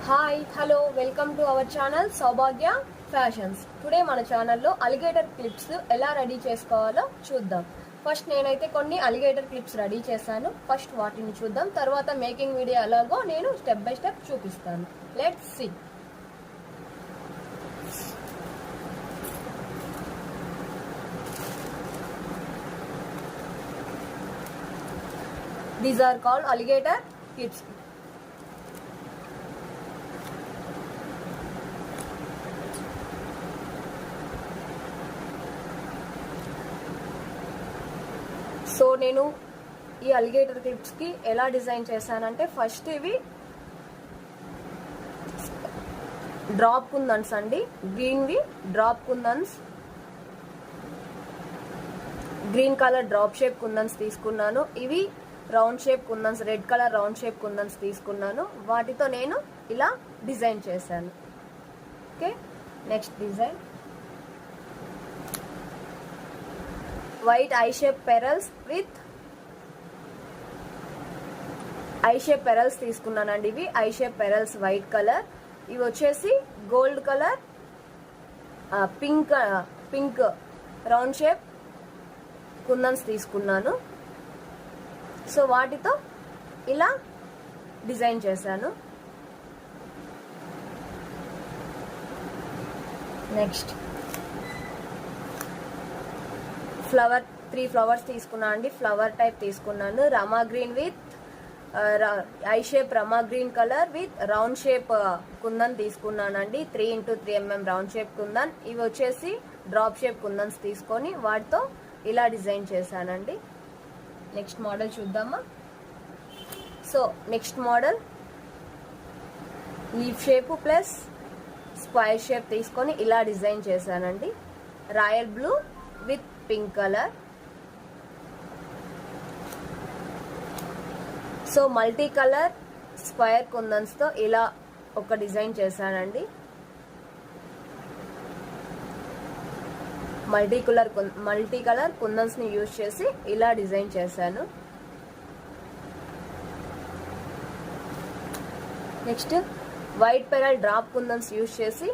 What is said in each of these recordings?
Hi hello welcome to our channel Saubhagya fashions. Today మన ఛానల్లో alligator clips ఎలా ready చేసుకోవాలో చూద్దాం. ఫస్ట్ నేనైతే కొన్ని అలిగేటర్ క్లిప్స్ రెడీ చేశాను. ఫస్ట్ వాటిని చూద్దాం, తర్వాత మేకింగ్ వీడియో ఎలాగో నేను స్టెప్ బై స్టెప్ చూపిస్తాను. Let's see. These are called alligator clips. So నేను ఈ అలిగేటర్ క్లిప్స్ కి ఎలా డిజైన్ చేశానంటే, ఫస్ట్ ఇవి డ్రాప్ కుందన్స్ అండి, గ్రీన్వి drop kundans, green colour drop shape kundans తీసుకున్నాను. ఇవి round shape kundans, red colour round shape kundans తీసుకున్నాను. వాటితో నేను ఇలా డిజైన్ చేశాను. Okay, next design white eye shape pearls with eye shape pearls తీసుకున్నానండి. ఇవి eye shape pearls white colour. ఇవి వచ్చేసి gold colour pink round shape kundans తీసుకున్నాను. సో వాటితో ఇలా డిజైన్ చేశాను. నెక్స్ట్ ఫ్లవర్, 3 ఫ్లవర్స్ తీసుకున్నాను అండి. ఫ్లవర్ టైప్ తీసుకున్నాను. Rama green with eye shape Rama green colour with round shape kundan తీసుకున్నానండి. 3 x 3 mm round shape kundan. ఇవి వచ్చేసి డ్రాప్ షేప్ కుందన్స్ తీసుకొని వాటితో ఇలా డిజైన్ చేశానండి. నెక్స్ట్ మోడల్ చూద్దామా. So next model leaf shape plus square shape తీసుకొని ఇలా డిజైన్ చేశానండి. Royal blue with pink colour. So multi colour square kundans తో ఇలా ఒక డిజైన్ చేశానండి. మల్టీ కలర్ కుందన్స్ ని యూజ్ చేసి ఇలా డిజైన్ చేశాను. నెక్స్ట్ వైట్ పెరల్ డ్రాప్ కుందన్స్ యూజ్ చేసి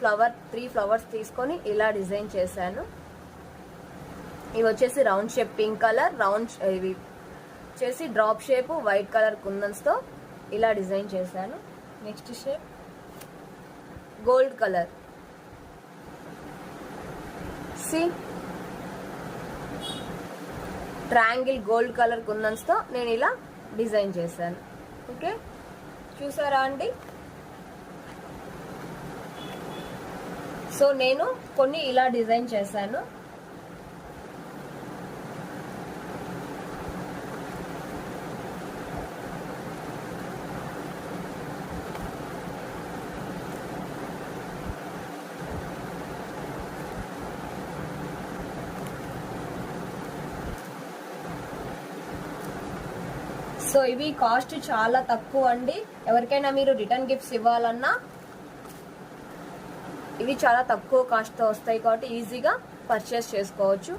3 ఫ్లవర్స్ తీసుకొని ఇలా డిజైన్ చేశాను. ఇవి వచ్చేసి రౌండ్ షేప్ పింక్ కలర్, ఇవి వచ్చేసి drop shape white colour kundans తో ఇలా డిజైన్ చేశాను. Next shape gold colour, triangle gold colour kundans తో నేను ఇలా డిజైన్ చేశాను. ఓకే, చూసారా అండి. సో నేను కొన్ని ఇలా డిజైన్ చేశాను. సో ఇవి కాస్ట్ చాలా తక్కువ అండి. ఎవరికైనా మీరు రిటర్న్ గిఫ్ట్స్ ఇవ్వాలన్నా ఇవి చాలా తక్కువ కాస్ట్ తో వస్తాయి కాబట్టి ఈజీగా పర్చేస్ చేసుకోవచ్చు.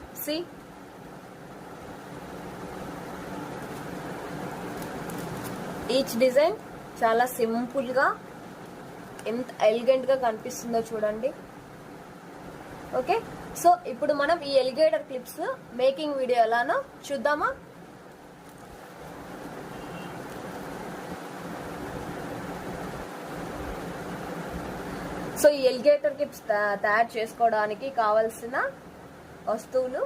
ఈచ్ డిజైన్ చాలా సింపుల్ గా ఎంత ఎలిగెంట్ గా కనిపిస్తుందో చూడండి. ఓకే, సో ఇప్పుడు మనం ఈ ఎలిగేటర్ క్లిప్స్ మేకింగ్ వీడియో ఎలానో చూద్దామా. సో ఈ ఎలిగేటర్ క్లిప్స్ తయారు చేసుకోవడానికి కావలసిన వస్తువులు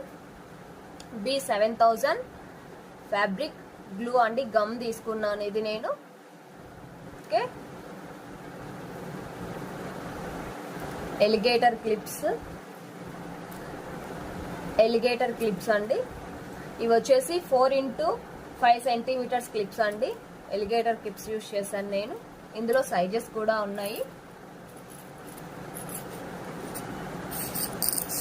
B7000 ఫ్యాబ్రిక్ గ్లూ అండి, గమ్ తీసుకున్నాను ఇది నేను. ఓకే, ఎలిగేటర్ క్లిప్స్ అండి. ఇవి వచ్చేసి 4 x 5 cm క్లిప్స్ అండి. ఎలిగేటర్ క్లిప్స్ యూజ్ చేశాను నేను. ఇందులో సైజెస్ కూడా ఉన్నాయి.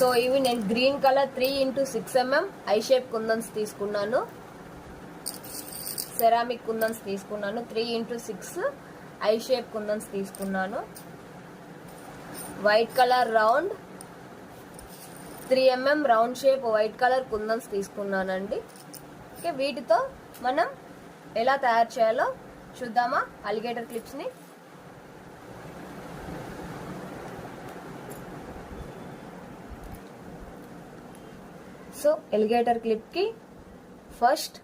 సో ఇవి నేను green colour 3 x 6 mm eye shape kundans తీసుకున్నాను. సెరామిక్ కుందన్స్ తీసుకున్నాను. 3 x 6 ఐ షేప్ కుందన్స్ తీసుకున్నాను. White colour round 3 mm round shape white colour kundans తీసుకున్నానండి. ఓకే, వీటితో మనం ఎలా తయారు చేయాలో చూద్దామా అలిగేటర్ క్లిప్స్ ని. సో ఎలిగేటర్ క్లిప్కి ఫస్ట్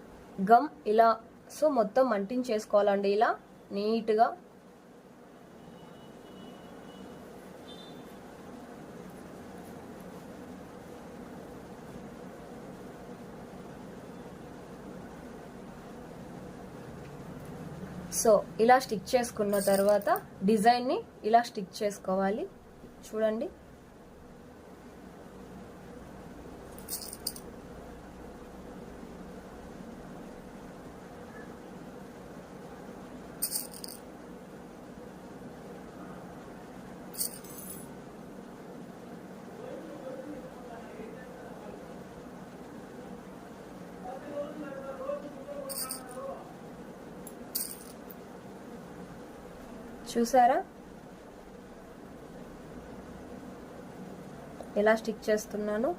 గమ్ ఇలా సో మొత్తం అంటించేసుకోవాలండి ఇలా నీట్గా. సో ఇలా స్టిక్ చేసుకున్న తర్వాత డిజైన్ని ఇలా స్టిక్ చేసుకోవాలి. చూడండి చూసారా ఎలా స్టిక్ చేస్తున్నాను.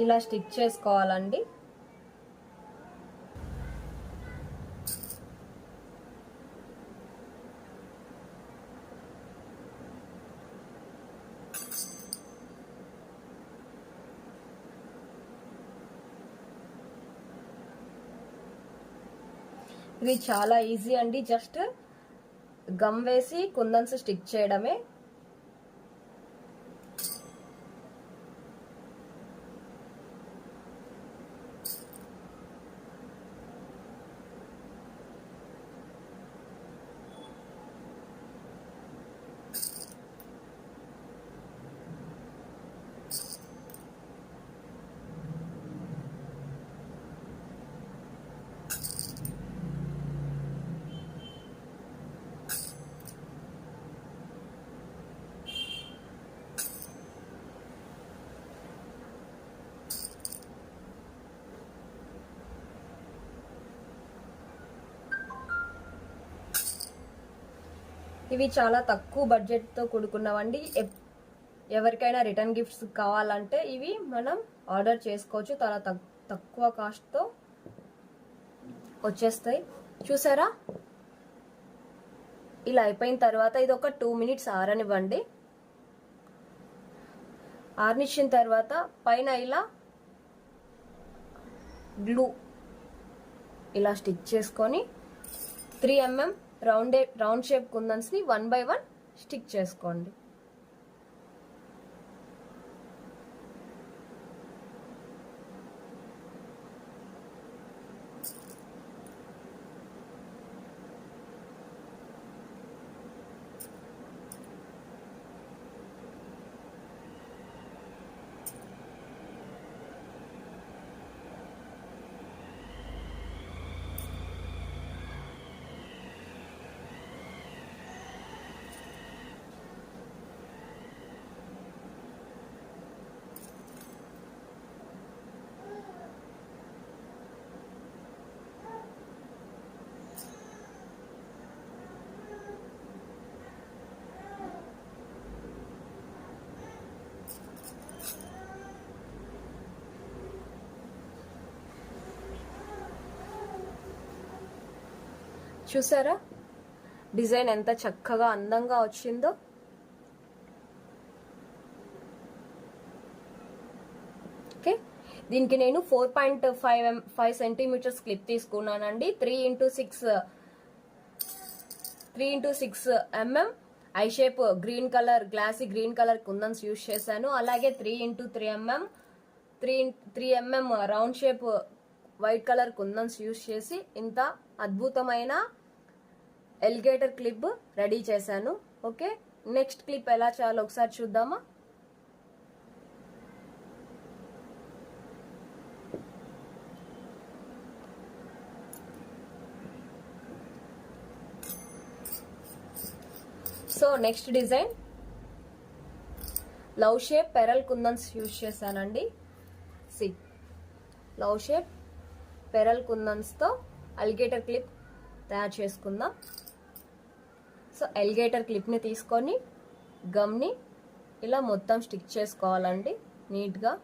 ఇలా స్టిక్ చేసుకోవాలండి. ఇది చాలా ఈజీ అండి, జస్ట్ గమ్ వేసి కుందన్స్ స్టిక్ చేయడమే. ఇవి చాలా తక్కువ బడ్జెట్తో కూడుకున్నవండి. ఎవరికైనా రిటర్న్ గిఫ్ట్స్ కావాలంటే ఇవి మనం ఆర్డర్ చేసుకోవచ్చు. చాలా తక్కువ కాస్ట్తో వచ్చేస్తాయి. చూసారా ఇలా అయిపోయిన తర్వాత ఇది ఒక 2 minutes ఆరనివ్వండి. ఆరనిచ్చిన తర్వాత పైన ఇలా గ్లూ ఇలా స్టిక్ చేసుకొని 3 mm రౌండ్ షేప్ కుందన్స్ ని 1 by 1 స్టిక్ చేసుకోండి. చూసారా డిజైన్ ఎంత చక్కగా అందంగా వచ్చిందో. ఓకే, దీనికి నేను 4.5 సెంటీమీటర్స్ క్లిప్ తీసుకున్నానండి. 3 into 6 mm eye shape green colour, glassy green colour kundans use చేశాను. అలాగే 3 into 3 mm round shape white colour kundans use చేసి ఇంత అద్భుతమైన ఎలిగేటర్ క్లిప్ రెడీ చేశాను. ఓకే, నెక్స్ట్ క్లిప్ ఎలా చేయాలో ఒకసారి చూద్దామా. So next design love shape pearl kundans use చేశానండి. సి లవ్ షేప్ పెరల్ కుందన్స్ తో అలిగేటర్ క్లిప్ తయారు చేసుకుందాం. సో ఎలిగేటర్ క్లిప్ ని తీసుకొని గమ్ ని ఇలా మొత్తం స్టిక్ చేసుకోవాలండి నీట్గా.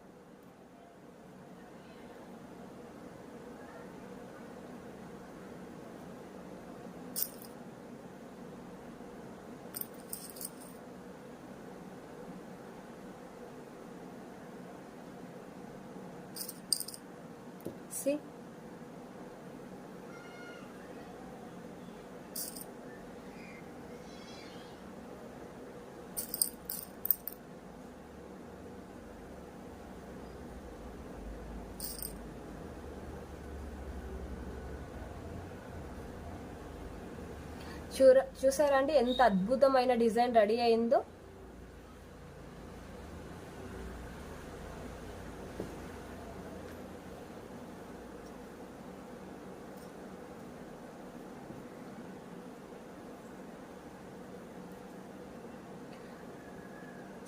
See? చూసారా అండి ఎంత అద్భుతమైన డిజైన్ రెడీ అయిందో.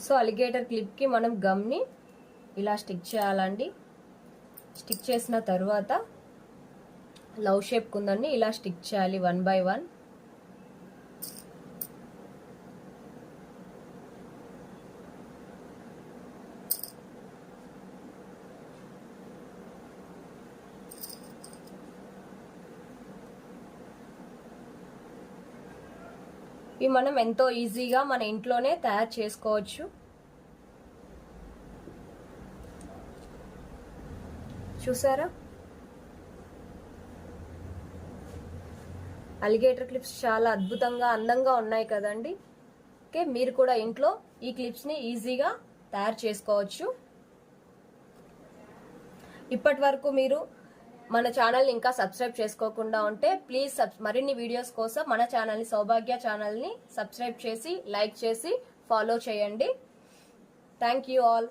సో అలిగేటర్ క్లిప్కి మనం గమ్ని ఇలా స్టిక్ చేయాలండి. స్టిక్ చేసిన తర్వాత లవ్ షేప్ కుందండి ఇలా స్టిక్ చేయాలి 1 by 1. ఇవి మనం ఎంతో ఈజీగా మన ఇంట్లోనే తయారు చేసుకోవచ్చు. చూసారా అలిగేటర్ క్లిప్స్ చాలా అద్భుతంగా అందంగా ఉన్నాయి కదండి. ఓకే, మీరు కూడా ఇంట్లో ఈ క్లిప్స్ ని ఈజీగా తయారు చేసుకోవచ్చు. ఇప్పటి వరకు మీరు మన ఛానల్ని ఇంకా సబ్స్క్రైబ్ చేసుకోకుండా ఉంటే ప్లీజ్ మరిన్ని వీడియోస్ కోసం మన ఛానల్ని సౌభాగ్య ఛానల్ని సబ్స్క్రైబ్ చేసి లైక్ చేసి ఫాలో చేయండి. Thank you all.